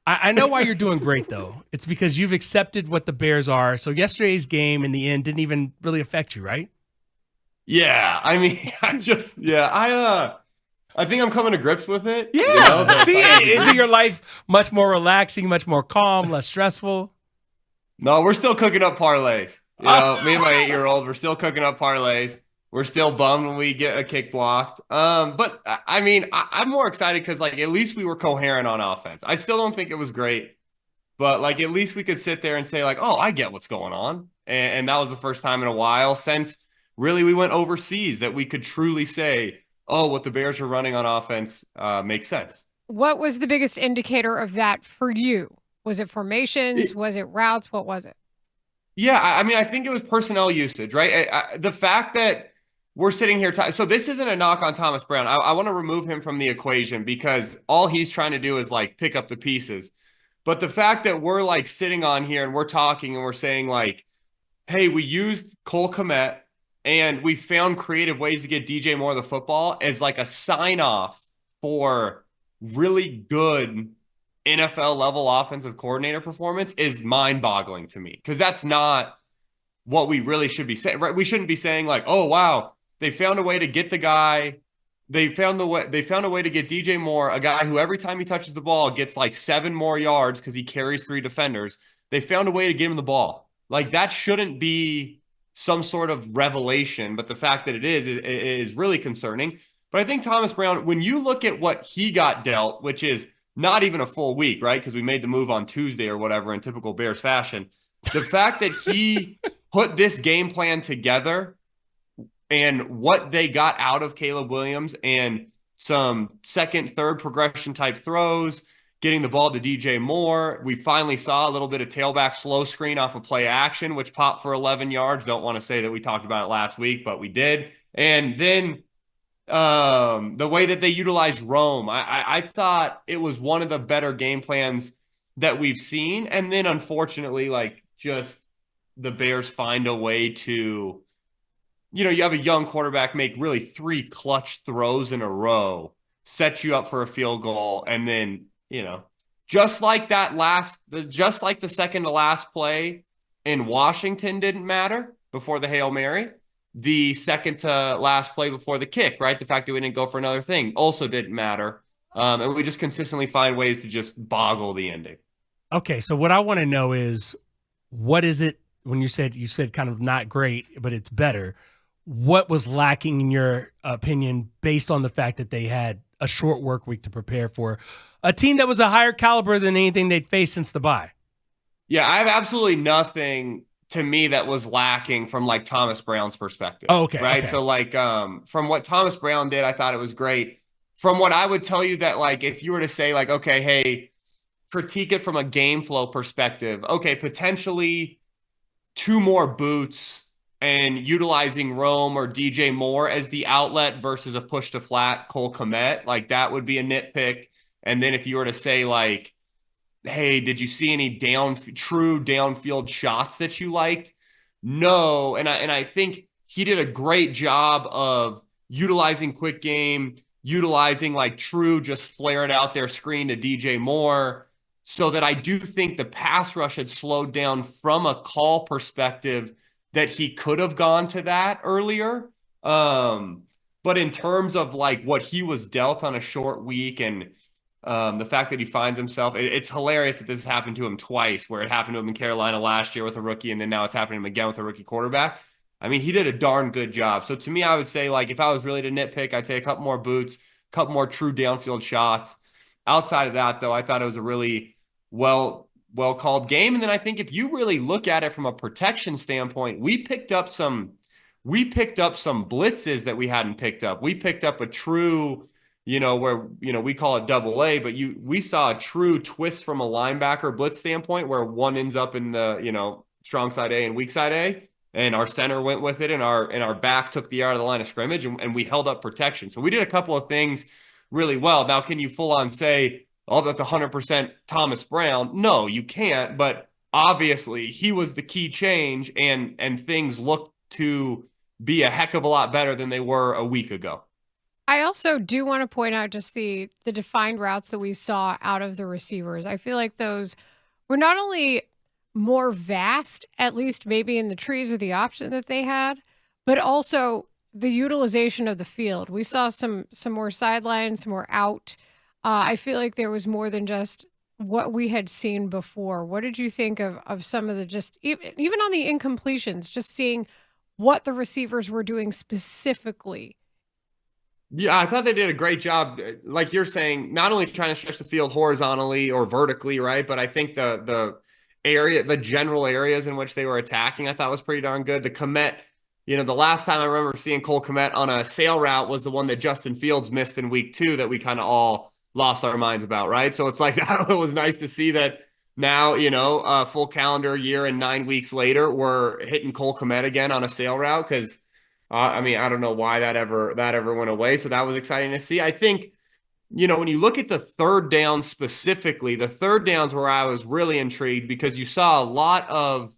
I know why you're doing great, though. It's because you've accepted what the Bears are. So yesterday's game in the end didn't even really affect you, right? Yeah, I mean, I think I'm coming to grips with it. Yeah. The See, fact that the isn't game. your life much more relaxing, much more calm, less stressful? No, we're still cooking up parlays. Oh, Me and my 8-year-old, we're still cooking up parlays. We're still bummed when we get a kick blocked. But I mean, I'm more excited because like at least we were coherent on offense. I still don't think it was great, but like at least we could sit there and say like, oh, I get what's going on, and that was the first time in a while since really we went overseas that we could truly say, oh, what the Bears are running on offense makes sense. What was the biggest indicator of that for you? Was it formations? It, Was it routes? What was it? Yeah, I mean, I think it was personnel usage, right? The fact that we're sitting here, so this isn't a knock on Thomas Brown. I want to remove him from the equation because all he's trying to do is like pick up the pieces. But the fact that we're like sitting on here and we're talking and we're saying like, hey, we used Cole Kmet and we found creative ways to get DJ Moore the football as like a sign off for really good NFL level offensive coordinator performance is mind boggling to me because that's not what we really should be saying. Right? We shouldn't be saying like, oh wow, they found a way to get the guy. They found a way to get DJ Moore, a guy who every time he touches the ball gets like 7 more yards because he carries 3 defenders. They found a way to get him the ball. Like that shouldn't be some sort of revelation, but the fact that it is really concerning. But I think Thomas Brown, when you look at what he got dealt, which is not even a full week, right? Because we made the move on Tuesday or whatever in typical Bears fashion. The fact that he put this game plan together and what they got out of Caleb Williams and some second, third progression type throws, getting the ball to DJ Moore. We finally saw a little bit of tailback slow screen off of play action, which popped for 11 yards. Don't want to say that we talked about it last week, but we did. And then the way that they utilized Rome, I thought it was one of the better game plans that we've seen. And then unfortunately, like just the Bears find a way to, you have a young quarterback make really 3 clutch throws in a row, set you up for a field goal, and then, just like the second to last play in Washington didn't matter before the Hail Mary. The second to last play before the kick, right? The fact that we didn't go for another thing also didn't matter. And we just consistently find ways to just boggle the ending. okay. So what I want to know is, what is it when you said kind of not great, but it's better? What was lacking in your opinion based on the fact that they had a short work week to prepare for a team that was a higher caliber than anything they'd faced since the bye? Yeah, I have absolutely nothing to me that was lacking from like Thomas Brown's perspective, Oh, okay, right? okay. So like from what Thomas Brown did, I thought it was great. From what I would tell you that like if you were to say like, okay, hey, critique it from a game flow perspective, okay, potentially 2 more boots and utilizing Rome or DJ Moore as the outlet versus a push to flat Cole Kmet, like that would be a nitpick. And then if you were to say like, hey, did you see any true downfield shots that you liked? No, and I think he did a great job of utilizing quick game, utilizing like true just flare it out there screen to DJ Moore, so that I do think the pass rush had slowed down from a call perspective that he could have gone to that earlier. Um, but in terms of like what he was dealt on a short week and the fact that he finds himself, it's hilarious that this has happened to him twice, where it happened to him in Carolina last year with a rookie, and then now it's happening to him again with a rookie quarterback. I mean, he did a darn good job. So to me, I would say, like, if I was really to nitpick, I'd say a couple more boots, a couple more true downfield shots. Outside of that, though, I thought it was a really well called game. And then I think if you really look at it from a protection standpoint, we picked up some blitzes that we hadn't picked up. We picked up a true where we call it double A, but we saw a true twist from a linebacker blitz standpoint where one ends up in the strong side A and weak side A, and our center went with it, and our back took the out of the line of scrimmage, and we held up protection. So we did a couple of things really well. Now, can you full on say, oh, that's 100% Thomas Brown? No, you can't. But obviously, he was the key change, and things look to be a heck of a lot better than they were a week ago. I also do want to point out just the defined routes that we saw out of the receivers. I feel like those were not only more vast, at least maybe in the trees or the option that they had, but also the utilization of the field. We saw some more sideline, some more out. I feel like there was more than just what we had seen before. What did you think of some of the just even on the incompletions, just seeing what the receivers were doing specifically? Yeah, I thought they did a great job. Like you're saying, not only trying to stretch the field horizontally or vertically, right? But I think the general areas in which they were attacking, I thought was pretty darn good. The Kmet, the last time I remember seeing Cole Kmet on a sail route was the one that Justin Fields missed in week 2 that we kind of all lost our minds about, right? So it's like that was nice to see that now, a full calendar year and 9 weeks later, we're hitting Cole Kmet again on a sail route because I don't know why that ever went away. So that was exciting to see. I think, when you look at the third down specifically, the third downs where I was really intrigued because you saw a lot of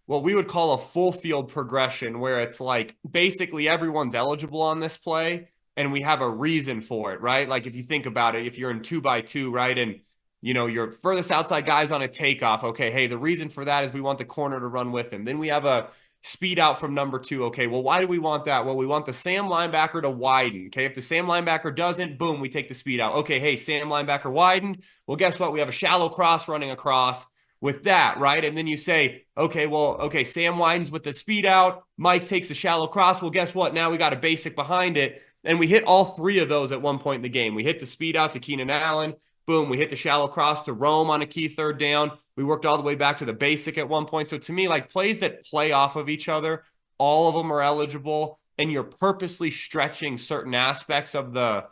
what we would call a full field progression where it's like basically everyone's eligible on this play and we have a reason for it, right? Like if you think about it, if you're in 2x2, right? And your furthest outside guy's on a takeoff. Okay, hey, the reason for that is we want the corner to run with him. Then we have a speed out from number 2. Okay, well, why do we want that? Well, we want the Sam linebacker to widen. Okay, if the Sam linebacker doesn't, boom, we take the speed out. Okay, hey, Sam linebacker widened. Well, guess what? We have a shallow cross running across with that, right? And then you say, okay, Sam widens with the speed out. Mike takes the shallow cross. Well, guess what? Now we got a basic behind it. And we hit all 3 of those at one point in the game. We hit the speed out to Keenan Allen. Boom, we hit the shallow cross to Rome on a key third down. We worked all the way back to the basic at one point. So to me, like plays that play off of each other, all of them are eligible, and you're purposely stretching certain aspects of the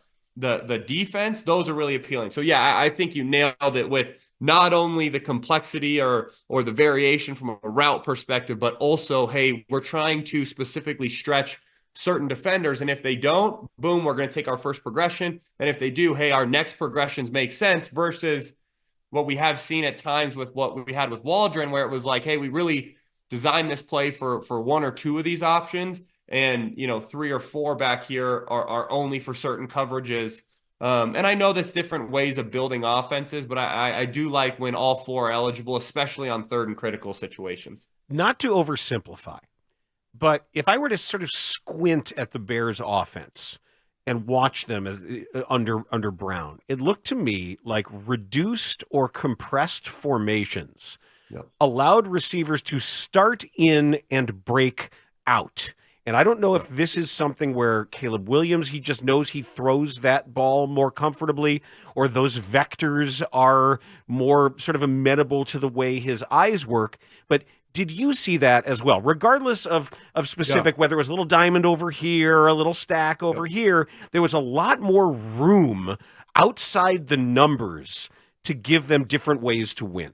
defense. Those are really appealing. So yeah, I think you nailed it with not only the complexity or the variation from a route perspective, but also, hey, we're trying to specifically stretch certain defenders. And if they don't, boom, we're going to take our first progression. And if they do, hey, our next progressions make sense versus what we have seen at times with what we had with Waldron, where it was like, hey, we really designed this play for 1 or 2 of these options. And, 3 or 4 back here are only for certain coverages. And I know that's different ways of building offenses, but I do like when all 4 are eligible, especially on third and critical situations. Not to oversimplify, but if I were to sort of squint at the Bears offense and watch them as under Brown, it looked to me like reduced or compressed formations allowed receivers to start in and break out. And I don't know if this is something where Caleb Williams, he just knows he throws that ball more comfortably, or those vectors are more sort of amenable to the way his eyes work. But did you see that as well? Regardless of specific, whether it was a little diamond over here, a little stack over here, there was a lot more room outside the numbers to give them different ways to win.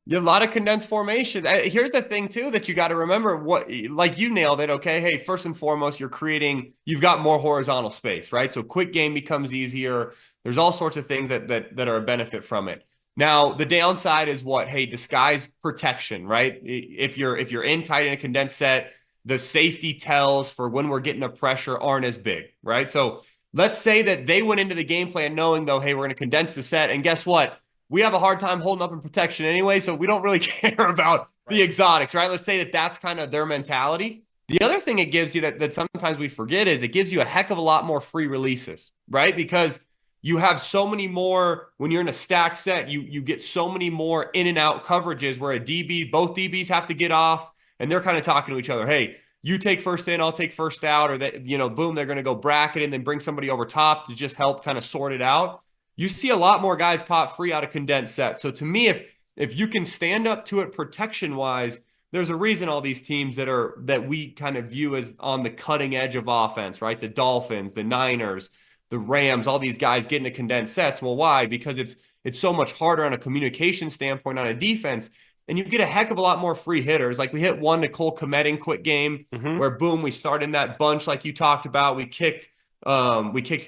Yeah, a lot of condensed formation. Here's the thing, too, that you got to remember. Like you nailed it, okay? Hey, first and foremost, you've got more horizontal space, right? So quick game becomes easier. There's all sorts of things that are a benefit from it. Now, the downside is what? Hey, disguise protection, right? If you're in tight in a condensed set, the safety tells for when we're getting a pressure aren't as big, right? So let's say that they went into the game plan knowing, though, hey, we're going to condense the set. And guess what? We have a hard time holding up in protection anyway, so we don't really care about the exotics, right? Let's say that that's kind of their mentality. The other thing it gives you that sometimes we forget is it gives you a heck of a lot more free releases, right? Because you have so many more, when you're in a stack set, you get so many more in and out coverages where both DBs have to get off, and they're kind of talking to each other. Hey, you take first in, I'll take first out, or that, boom, they're going to go bracket and then bring somebody over top to just help kind of sort it out. You see a lot more guys pop free out of condensed sets. So to me, if you can stand up to it protection-wise, there's a reason all these teams that we kind of view as on the cutting edge of offense, right? The Dolphins, the Niners, the Rams, all these guys get into condensed sets. Well, why? Because it's so much harder on a communication standpoint on a defense, and you get a heck of a lot more free hitters. Like we hit one to Cole Kmet in quick game, where boom, we start in that bunch like you talked about. We kicked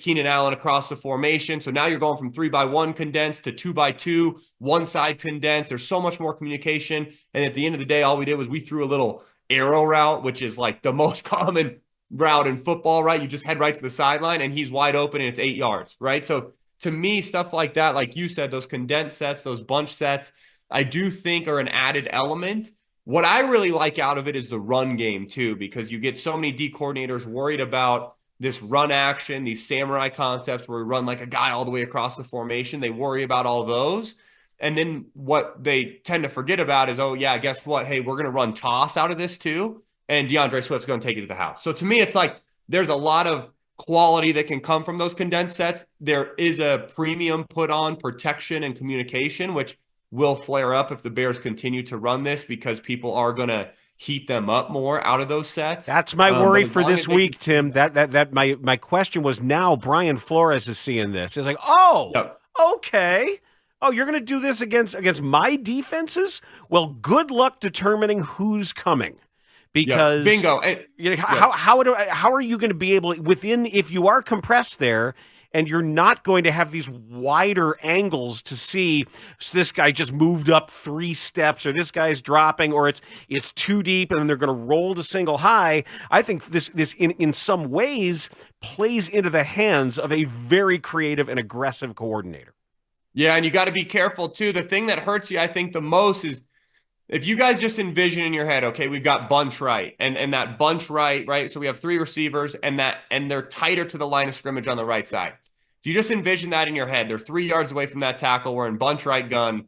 Keenan Allen across the formation. So now you're going from 3x1 condensed to 2x2, one side condensed. There's so much more communication. And at the end of the day, all we did was we threw a little arrow route, which is like the most common route in football, right? You just head right to the sideline and he's wide open and it's 8 yards, right? So to me, stuff like that, like you said, those condensed sets, those bunch sets, I do think are an added element. What I really like out of it is the run game too, because you get so many D coordinators worried about this run action, these samurai concepts where we run like a guy all the way across the formation. They worry about all those. And then what they tend to forget about is, oh, yeah, guess what? Hey, we're going to run toss out of this too. And DeAndre Swift's going to take it to the house. So to me, it's like there's a lot of quality that can come from those condensed sets. There is a premium put on protection and communication, which will flare up if the Bears continue to run this because people are going to heat them up more out of those sets. That's my worry for this week, Tim. That my question was, now Brian Flores is seeing this. It's like, oh, yep. Okay. Oh, you're going to do this against my defenses? Well, good luck determining who's coming. Because bingo. How are you going to be able within, if you are compressed there and you're not going to have these wider angles to see, so this guy just moved up 3 steps, or this guy's dropping, or it's too deep and then they're going to roll to single high. I think this in some ways plays into the hands of a very creative and aggressive coordinator. Yeah, and you got to be careful too. The thing that hurts you, I think, the most is if you guys just envision in your head, okay, we've got bunch right, and that bunch right? So we have 3 receivers, and they're tighter to the line of scrimmage on the right side. If you just envision that in your head, they're 3 yards away from that tackle, we're in bunch right gun.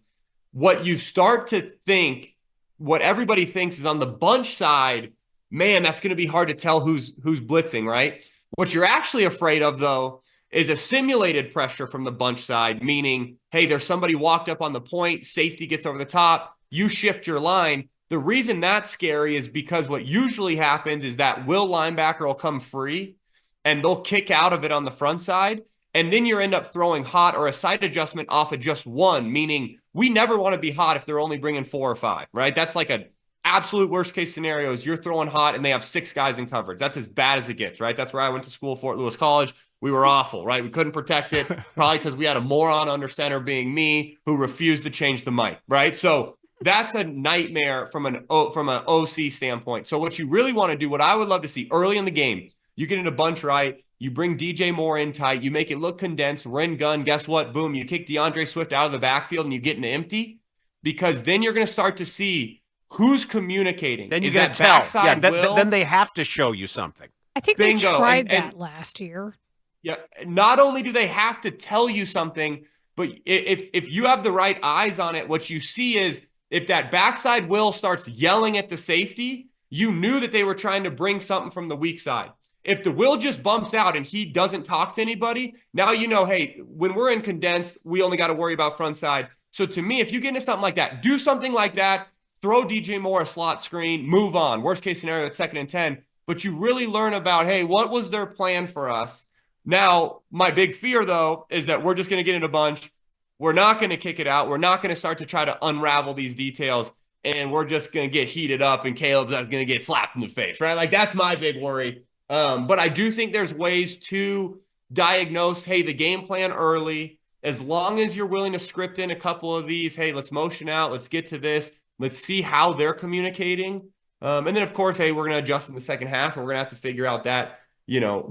What you start to think, what everybody thinks is on the bunch side, man, that's going to be hard to tell who's blitzing, right? What you're actually afraid of, though, is a simulated pressure from the bunch side, meaning, hey, there's somebody walked up on the point, safety gets over the top, you shift your line. The reason that's scary is because what usually happens is that will linebacker will come free and they'll kick out of it on the front side. And then you end up throwing hot or a side adjustment off of just one, meaning we never want to be hot if they're only bringing 4 or 5, right? That's like an absolute worst case scenario is you're throwing hot and they have 6 guys in coverage. That's as bad as it gets, right? That's where I went to school, Fort Lewis College. We were awful, right? We couldn't protect it, probably because we had a moron under center being me who refused to change the mic, right? So that's a nightmare from an OC standpoint. So what you really want to do, what I would love to see early in the game, you get into bunch right, you bring DJ Moore in tight, you make it look condensed, we're in gun, guess what? Boom, you kick DeAndre Swift out of the backfield and you get into empty, because then you're going to start to see who's communicating. Then you get to tell. Yeah, then they have to show you something. I think they tried that last year. Yeah, not only do they have to tell you something, but if you have the right eyes on it, what you see is if that backside will starts yelling at the safety, you knew that they were trying to bring something from the weak side. If the will just bumps out and he doesn't talk to anybody, now you know, hey, when we're in condensed, we only got to worry about front side. So to me, if you get into something like that, do something like that, throw DJ Moore a slot screen, move on. Worst case scenario, it's 2nd and 10. But you really learn about, hey, what was their plan for us? Now, my big fear, though, is that we're just going to get in a bunch. We're not going to kick it out. We're not going to start to try to unravel these details, and we're just going to get heated up, and Caleb's going to get slapped in the face, right? Like, that's my big worry. But I do think there's ways to diagnose, hey, the game plan early, as long as you're willing to script in a couple of these, hey, let's motion out, let's get to this, let's see how they're communicating. And then, of course, hey, we're going to adjust in the second half, and we're going to have to figure out that,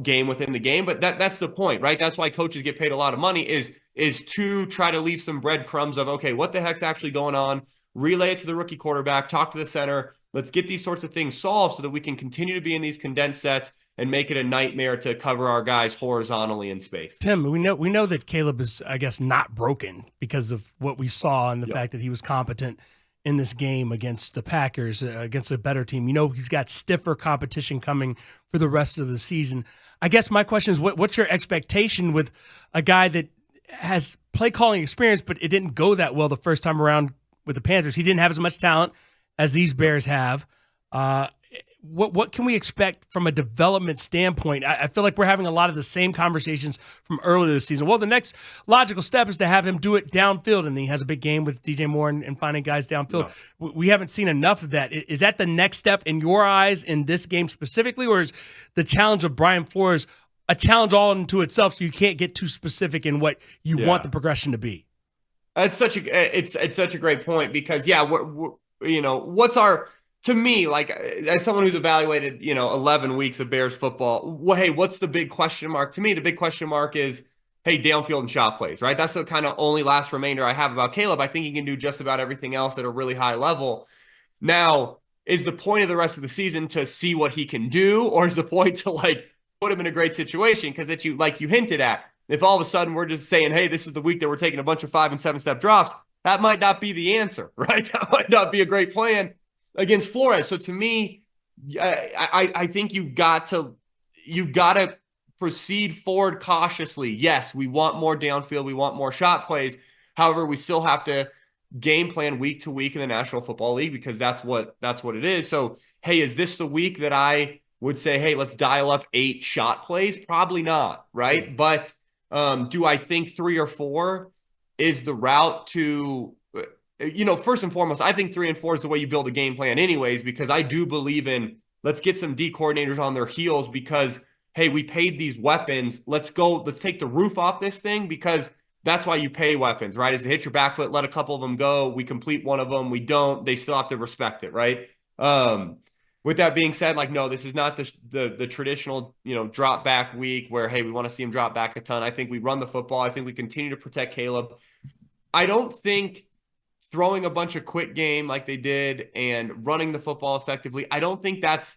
game within the game. But that's the point, right? That's why coaches get paid a lot of money is to try to leave some breadcrumbs of, okay, what the heck's actually going on? Relay it to the rookie quarterback, talk to the center. Let's get these sorts of things solved so that we can continue to be in these condensed sets and make it a nightmare to cover our guys horizontally in space. Tim, we know that Caleb is, I guess, not broken because of what we saw and the fact that he was competent in this game against the Packers, against a better team. He's got stiffer competition coming for the rest of the season. I guess my question is, what's your expectation with a guy that has play calling experience, but it didn't go that well the first time around with the Panthers? He didn't have as much talent as these Bears have. What can we expect from a development standpoint? I feel like we're having a lot of the same conversations from earlier this season. Well, the next logical step is to have him do it downfield, and he has a big game with DJ Moore and finding guys downfield. No. We haven't seen enough of that. Is that the next step in your eyes in this game specifically, or is the challenge of Brian Flores a challenge all into itself, so you can't get too specific in what you want the progression to be? It's such a great point because we're what's our to me, like as someone who's evaluated, 11 weeks of Bears football, well, hey, what's the big question mark? To me, the big question mark is, hey, downfield and shot plays, right? That's the kind of only last remainder I have about Caleb. I think he can do just about everything else at a really high level. Now, is the point of the rest of the season to see what he can do, or is the point to like put him in a great situation? Because that you hinted at, if all of a sudden we're just saying, hey, this is the week that we're taking a bunch of 5 and 7 step drops, that might not be the answer, right? That might not be a great plan against Flores. So to me, I think you've got to proceed forward cautiously. Yes, we want more downfield, we want more shot plays. However, we still have to game plan week to week in the National Football League, because that's what it is. So, hey, is this the week that I would say, hey, let's dial up 8 shot plays? Probably not, right? But do I think 3 or 4 is the route to, first and foremost, I think 3 and 4 is the way you build a game plan anyways, because I do believe in, let's get some D coordinators on their heels, because, hey, we paid these weapons. Let's take the roof off this thing, because that's why you pay weapons, right? Is to hit your back foot, let a couple of them go. We complete one of them. We don't. They still have to respect it, right? With that being said, like, no, this is not the traditional, drop back week where, hey, we want to see him drop back a ton. I think we run the football. I think we continue to protect Caleb. I don't think throwing a bunch of quick game like they did and running the football effectively, I don't think that's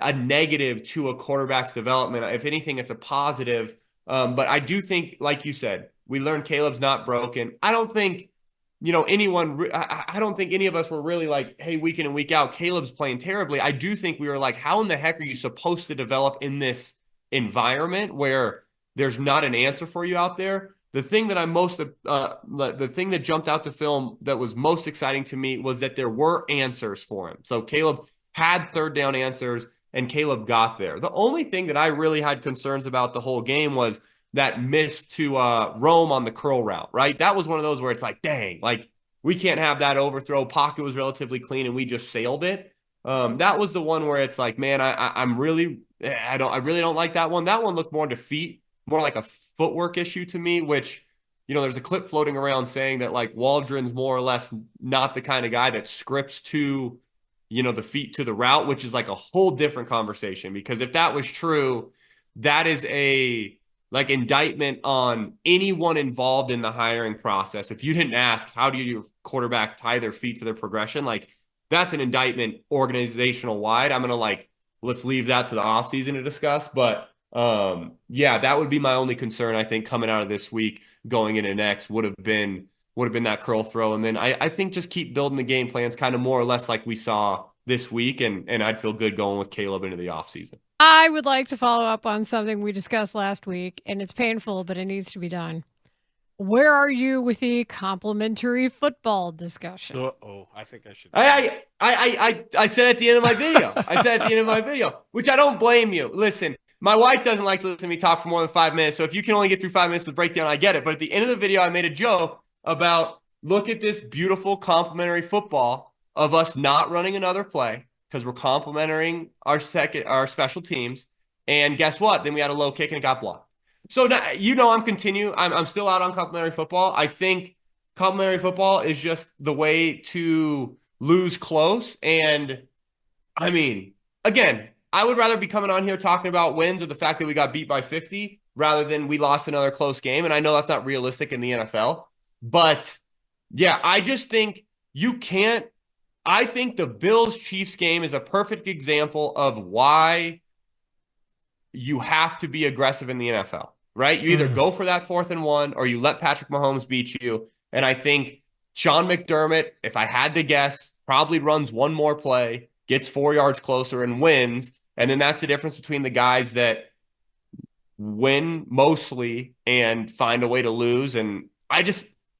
a negative to a quarterback's development. If anything, it's a positive. But I do think, like you said, we learned Caleb's not broken. I don't think, I don't think any of us were really like, hey, week in and week out, Caleb's playing terribly. I do think we were like, how in the heck are you supposed to develop in this environment where there's not an answer for you out there? The thing that the thing that jumped out to film that was most exciting to me was that there were answers for him. So Caleb had third down answers, and Caleb got there. The only thing that I really had concerns about the whole game was that miss to Rome on the curl route, right? That was one of those where it's like, dang, like we can't have that overthrow. Pocket was relatively clean and we just sailed it. That was the one where it's like, man, I really don't like that one. That one looked more to feet, more like a footwork issue to me, which, there's a clip floating around saying that like Waldron's more or less not the kind of guy that scripts to, the feet to the route, which is like a whole different conversation, because if that was true, that is a indictment on anyone involved in the hiring process. If you didn't ask, how do your quarterback tie their feet to their progression? Like, that's an indictment organizational wide. I'm going to let's leave that to the offseason to discuss. But yeah, that would be my only concern, I think, coming out of this week, going into next would have been that curl throw. And then I think just keep building the game plans kind of more or less like we saw this week. And I'd feel good going with Caleb into the offseason. I would like to follow up on something we discussed last week, and it's painful, but it needs to be done. Where are you with the complimentary football discussion? I think I should. I said at the end of my video. Which I don't blame you. Listen, my wife doesn't like to listen to me talk for more than 5 minutes, so if you can only get through 5 minutes of breakdown, I get it. But at the end of the video, I made a joke about, look at this beautiful complimentary football of us not running another play, because we're complimenting our special teams. And guess what? Then we had a low kick and it got blocked. So now, I'm still out on complimentary football. I think complimentary football is just the way to lose close. And I mean, again, I would rather be coming on here talking about wins or the fact that we got beat by 50 rather than we lost another close game. And I know that's not realistic in the NFL. But yeah, I just think I think the Bills-Chiefs game is a perfect example of why you have to be aggressive in the NFL, right? You either go for that 4th and 1 or you let Patrick Mahomes beat you. And I think Sean McDermott, if I had to guess, probably runs one more play, gets 4 yards closer and wins. And then that's the difference between the guys that win mostly and find a way to lose. And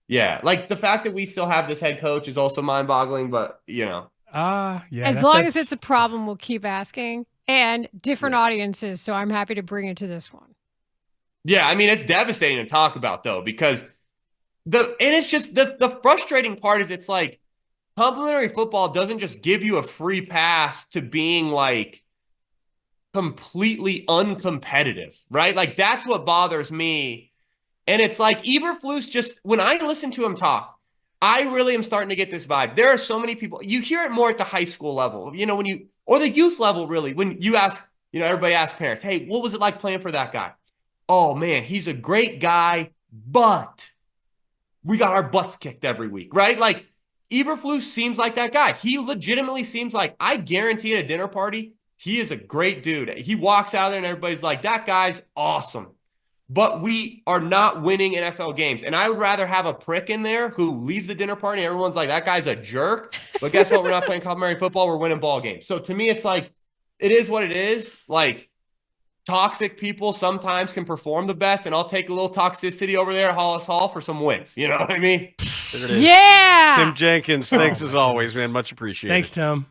yeah, like the fact that we still have this head coach is also mind-boggling, but yeah. As long as it's a problem, we'll keep asking, and different audiences. So I'm happy to bring it to this one. Yeah, I mean, it's devastating to talk about though, because it's just the frustrating part is it's like complimentary football doesn't just give you a free pass to being like completely uncompetitive, right? Like that's what bothers me. And it's like Eberflus just, when I listen to him talk, I really am starting to get this vibe. There are so many people. You hear it more at the high school level, or the youth level, really. When you ask, everybody asks parents, hey, what was it like playing for that guy? Oh, man, he's a great guy, but we got our butts kicked every week, right? Like, Eberflus seems like that guy. He legitimately seems like, I guarantee at a dinner party, he is a great dude. He walks out there and everybody's like, that guy's awesome. But we are not winning NFL games. And I would rather have a prick in there who leaves the dinner party and everyone's like, that guy's a jerk. But guess what? We're not playing complimentary football. We're winning ball games. So to me, it's like, it is what it is. Like, toxic people sometimes can perform the best, and I'll take a little toxicity over there at Hollis Hall for some wins. You know what I mean? Yeah. Tim Jenkins, thanks as always, man. Much appreciated. Thanks, Tim.